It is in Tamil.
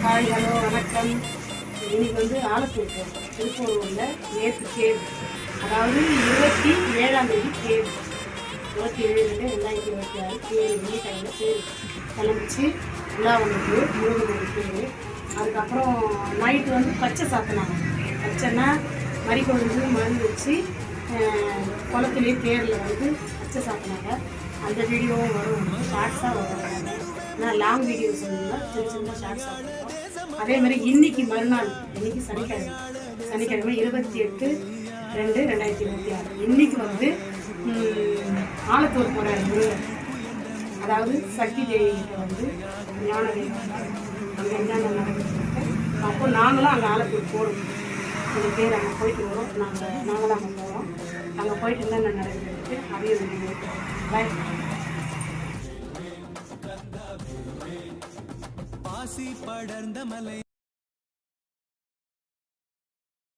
ஹாய் ஹலோ வணக்கம். இன்னைக்கு வந்து ஆலத்தூர் போகிறோம். திருப்பூரில் நேற்று தேர், அதாவது 27ஆம் தேதி தேர், 27/2/2026 தேர் வெள்ளிக்கிழமை தேர் கிளம்பிச்சு உள்ளா வந்துட்டு முருகனுடைய தேர். அதுக்கப்புறம் நைட்டு வந்து பச்சை சாப்பிட்னாங்க. பச்சைன்னா மறிக்கொழுந்து மருந்து வச்சு குளத்துலேயே தேரில் வந்து பச்சை சாப்பிட்னாங்க. அந்த வீடியோவும் வரும், ஷார்ட்ஸாக வரும். நான் லாங் வீடியோஸ் இருந்தால் சின்ன சின்ன ஷார்ட்ஸாக இருக்கும். அதே மாதிரி இன்னைக்கு மறுநாள், இன்னைக்கு சனிக்கிழமை 28/2/2026 இன்னைக்கு வந்து ஆலத்தூர் போகிறார் முருகன். அதாவது சக்தி தேவிகிட்ட வந்து ஞானதேவி அங்கே என்னென்ன நடக்குது. அப்போ நாங்களும் அங்கே ஆலத்தூர் போகிறோம். கொஞ்சம் பேர் அங்கே போயிட்டு வரோம். நாங்களும் அங்கே போகிறோம். அங்கே போயிட்டு என்னென்ன நடக்குது அதையும் பாய். பாசி படர்ந்த மலை